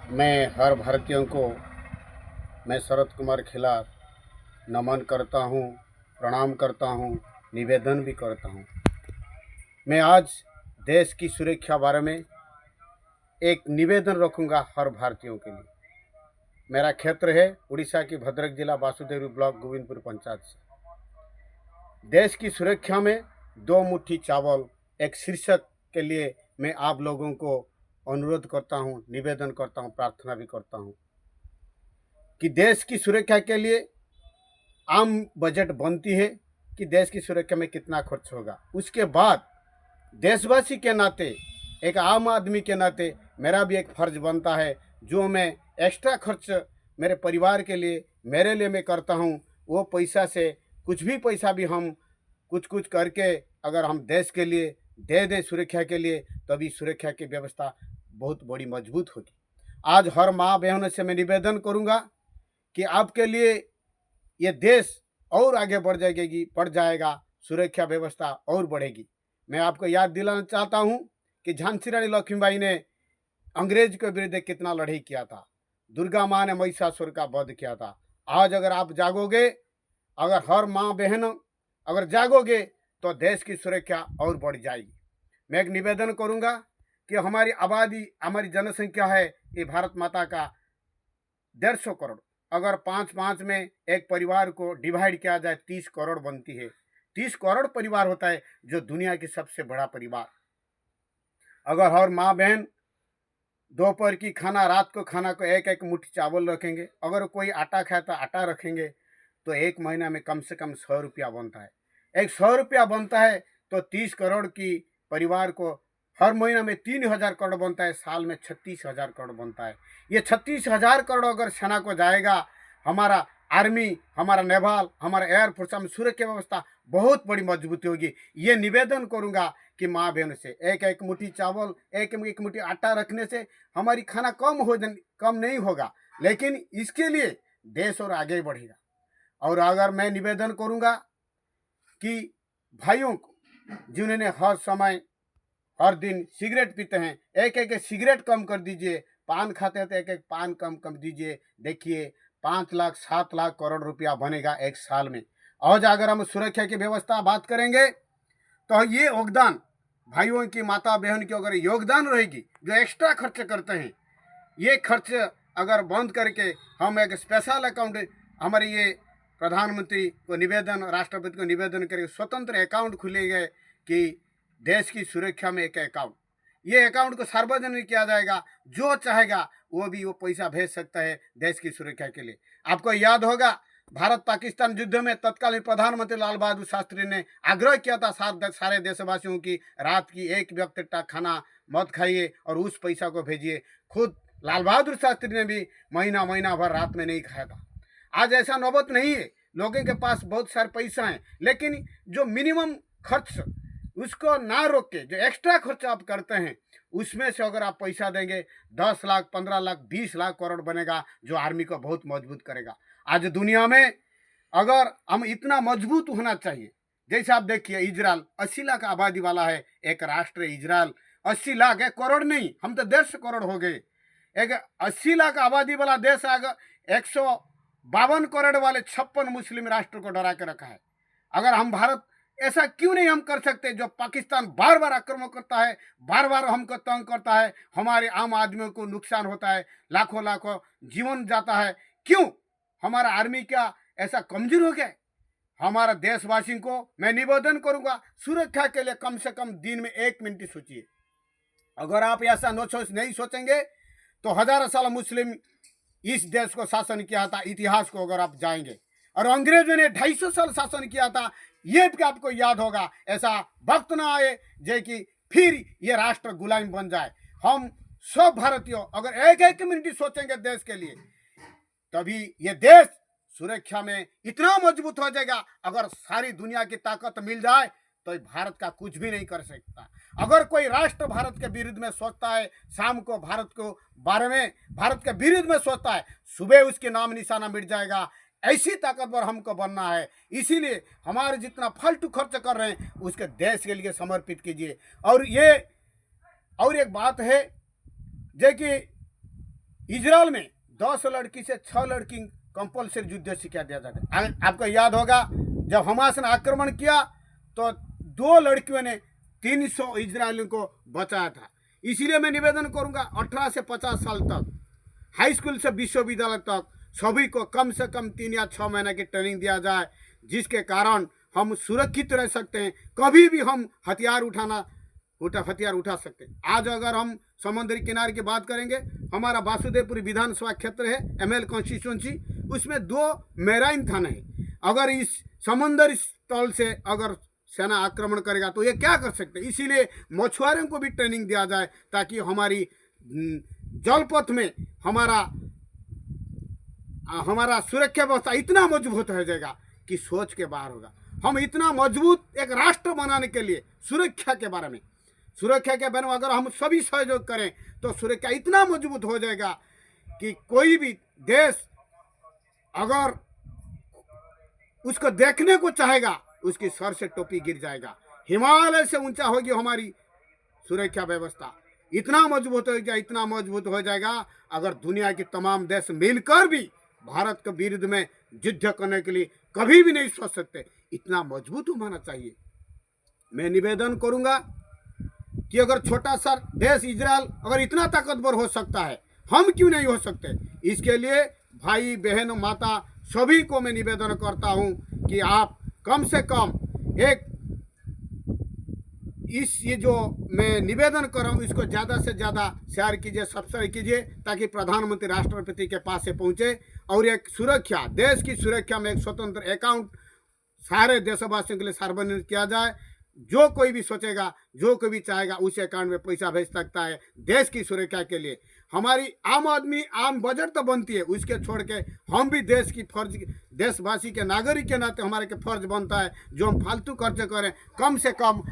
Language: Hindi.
मैं हर भारतीयों को मैं शरद कुमार खिलार नमन करता हूँ, प्रणाम करता हूँ, निवेदन भी करता हूँ। मैं आज देश की सुरक्षा बारे में एक निवेदन रखूँगा हर भारतीयों के लिए। मेरा क्षेत्र है उड़ीसा की भद्रक जिला वासुदेवपुर ब्लॉक गोविंदपुर पंचायत से। देश की सुरक्षा में दो मुट्ठी चावल एक शीर्षक के लिए मैं आप लोगों को अनुरोध करता हूँ, निवेदन करता हूँ, प्रार्थना भी करता हूँ कि देश की सुरक्षा के लिए आम बजट बनती है कि देश की सुरक्षा में कितना खर्च होगा। उसके बाद देशवासी के नाते, एक आम आदमी के नाते मेरा भी एक फर्ज बनता है, जो मैं एक्स्ट्रा खर्च मेरे परिवार के लिए, मेरे लिए मैं करता हूँ, वो पैसा से कुछ भी पैसा भी हम कुछ कुछ करके अगर हम देश के लिए दे दें सुरक्षा के लिए, तभी सुरक्षा की व्यवस्था बहुत बड़ी मजबूत होगी। आज हर माँ बहनों से मैं निवेदन करूँगा कि आपके लिए ये देश और आगे बढ़ जाएगा, सुरक्षा व्यवस्था और बढ़ेगी। मैं आपको याद दिलाना चाहता हूँ कि झांसी रानी लक्ष्मीबाई ने अंग्रेज के विरुद्ध कितना लड़ाई किया था। दुर्गा माँ ने महिषासुर का वध किया था। आज अगर आप जागोगे, अगर हर माँ बहन अगर जागोगे, तो देश की सुरक्षा और बढ़ जाएगी। मैं एक निवेदन करूँगा कि हमारी आबादी, हमारी जनसंख्या है ये भारत माता का 150 करोड़। अगर 5-5 में एक परिवार को डिवाइड किया जाए 30 करोड़ बनती है। 30 करोड़ परिवार होता है, जो दुनिया की सबसे बड़ा परिवार। अगर हर माँ बहन दोपहर की खाना, रात को खाना को एक एक मुट्ठी चावल रखेंगे, अगर कोई आटा खाए तो आटा रखेंगे, तो एक महीना में कम से कम 100 रुपया बनता है। एक 100 रुपया बनता है तो 30 करोड़ की परिवार को हर महीना में 3,000 करोड़ बनता है, साल में 36,000 करोड़ बनता है। ये 36,000 करोड़ अगर सेना को जाएगा, हमारा आर्मी, हमारा नेवाल, हमारा एयरफोर्स में सुरक्षा व्यवस्था बहुत बड़ी मजबूती होगी। ये निवेदन करूंगा कि माँ बहन से एक एक मुट्ठी चावल, एक एक मुट्ठी आटा रखने से हमारी खाना कम नहीं होगा, लेकिन इसके लिए देश और आगे बढ़ेगा। और अगर मैं निवेदन करूंगा कि भाइयों को जिन्होंने हर समय हर दिन सिगरेट पीते हैं, एक एक सिगरेट कम कर दीजिए। पान खाते हैं तो एक एक पान कम कर दीजिए। देखिए 5 लाख 7 लाख करोड़ रुपया बनेगा एक साल में। और अगर हम सुरक्षा की व्यवस्था बात करेंगे, तो ये योगदान भाइयों की, माता बहन की अगर योगदान रहेगी, जो एक्स्ट्रा खर्च करते हैं, ये खर्च अगर बंद करके हम एक स्पेशल अकाउंट, हमारे ये प्रधानमंत्री को निवेदन, राष्ट्रपति को निवेदन करके स्वतंत्र अकाउंट खुलेंगे कि देश की सुरक्षा में एक अकाउंट, ये अकाउंट को सार्वजनिक किया जाएगा। जो चाहेगा वो भी वो पैसा भेज सकता है देश की सुरक्षा के लिए। आपको याद होगा भारत पाकिस्तान युद्ध में तत्कालीन प्रधानमंत्री लाल बहादुर शास्त्री ने आग्रह किया था सारे देशवासियों की, रात की एक वक्त का खाना मत खाइए और उस पैसा को भेजिए। खुद लाल बहादुर शास्त्री ने भी महीना भर रात में नहीं खाया था। आज ऐसा नौबत नहीं है, लोगों के पास बहुत सारे पैसा है, लेकिन जो मिनिमम खर्च उसको ना रोक के जो एक्स्ट्रा खर्च आप करते हैं, उसमें से अगर आप पैसा देंगे 10 लाख 15 लाख 20 लाख करोड़ बनेगा, जो आर्मी को बहुत मजबूत करेगा। आज दुनिया में अगर हम इतना मजबूत होना चाहिए, जैसे आप देखिए इजराइल 80 लाख आबादी वाला है, एक राष्ट्र इजराइल 80 लाख, 1 करोड़ नहीं, हम तो 150 करोड़ हो गए। एक 80 लाख आबादी वाला देश अगर 152 करोड़ वाले 56 मुस्लिम राष्ट्र को डरा के रखा है। अगर हम भारत ऐसा क्यों नहीं हम कर सकते? जो पाकिस्तान बार बार आक्रमण करता है, बार बार हमको तंग करता है, हमारे आम आदमियों को नुकसान होता है, लाखों लाखों जीवन जाता है, क्यों? हमारा आर्मी क्या ऐसा कमजोर हो गया? हमारा देशवासियों को मैं निवेदन करूंगा, सुरक्षा के लिए कम से कम दिन में 1 मिनट सोचिए। अगर आप ऐसा नहीं सोचेंगे तो हजारों साल मुस्लिम इस देश को शासन किया था। इतिहास को अगर आप जाएंगे, और अंग्रेजों ने 250 साल शासन किया था, ये भी आपको याद होगा। ऐसा वक्त ना आए जे कि फिर ये राष्ट्र गुलाम बन जाए। हम सब भारतीय अगर एक एक मिनट सोचेंगे देश के लिए, तभी ये देश सुरक्षा में इतना मजबूत हो जाएगा। अगर सारी दुनिया की ताकत मिल जाए तो भारत का कुछ भी नहीं कर सकता। अगर कोई राष्ट्र भारत के विरुद्ध में सोचता है, शाम को भारत को बारे में भारत के विरुद्ध में सोचता है, सुबह उसके नाम निशाना मिट जाएगा। ऐसी ताकतवर हमको बनना है। इसीलिए हमारे जितना फालतू खर्च कर रहे हैं उसके देश के लिए समर्पित कीजिए। और एक बात है, जो कि इजराइल में 10 लड़की से 6 लड़की कंपल्सरी युद्ध शिक्षा दिया जाता है। आपको याद होगा जब हमास ने आक्रमण किया तो 2 लड़कियों ने 300 इजरायलियों को बचाया था। इसीलिए मैं निवेदन करूंगा 18 से 50 साल तक हाई स्कूल से विश्वविद्यालय तक सभी को कम से कम 3 या 6 महीने की ट्रेनिंग दिया जाए, जिसके कारण हम सुरक्षित रह सकते हैं। कभी भी हम हथियार उठा सकते हैं। आज अगर हम समुद्री किनारे की बात करेंगे, हमारा वासुदेवपुर विधानसभा क्षेत्र है, एमएल कॉन्स्टिट्यूंसी, उसमें 2 मेराइन थाना है। अगर इस समुद्री तल से अगर सेना आक्रमण करेगा तो ये क्या कर सकते हैं। इसीलिए मछुआरों को भी ट्रेनिंग दिया जाए ताकि हमारी जलपथ में हमारा सुरक्षा व्यवस्था इतना मजबूत हो जाएगा कि सोच के बाहर होगा। हम इतना मजबूत एक राष्ट्र बनाने के लिए सुरक्षा के बारे में अगर हम सभी सहयोग करें तो सुरक्षा इतना मजबूत हो जाएगा कि कोई भी देश अगर उसको देखने को चाहेगा उसकी सर से टोपी गिर जाएगा। हिमालय से ऊंचा होगी हमारी सुरक्षा व्यवस्था, इतना मजबूत हो जाएगा। अगर दुनिया के तमाम देश मिलकर भी भारत के विरुद्ध में युद्ध करने के लिए कभी भी नहीं सोच सकते, इतना मजबूत होना चाहिए। मैं निवेदन करूंगा कि अगर छोटा सा देश इजराइल अगर इतना ताकतवर हो सकता है, हम क्यों नहीं हो सकते। इसके लिए भाई बहन माता सभी को मैं निवेदन करता हूं कि आप कम से कम ये जो मैं निवेदन कर रहा हूँ इसको ज़्यादा से ज़्यादा शेयर कीजिए, सब्सक्राइब कीजिए, ताकि प्रधानमंत्री राष्ट्रपति के पास से पहुँचे और एक सुरक्षा, देश की सुरक्षा में एक स्वतंत्र अकाउंट सारे देशवासियों के लिए सार्वजनिक किया जाए। जो कोई भी सोचेगा, जो कोई भी चाहेगा उस अकाउंट में पैसा भेज सकता है। देश की सुरक्षा के लिए हमारी आम बजट तो बनती है, उसके छोड़ के हम भी देशवासी के नागरिक के नाते हमारे के फर्ज बनता है जो हम फालतू खर्च करें कम से कम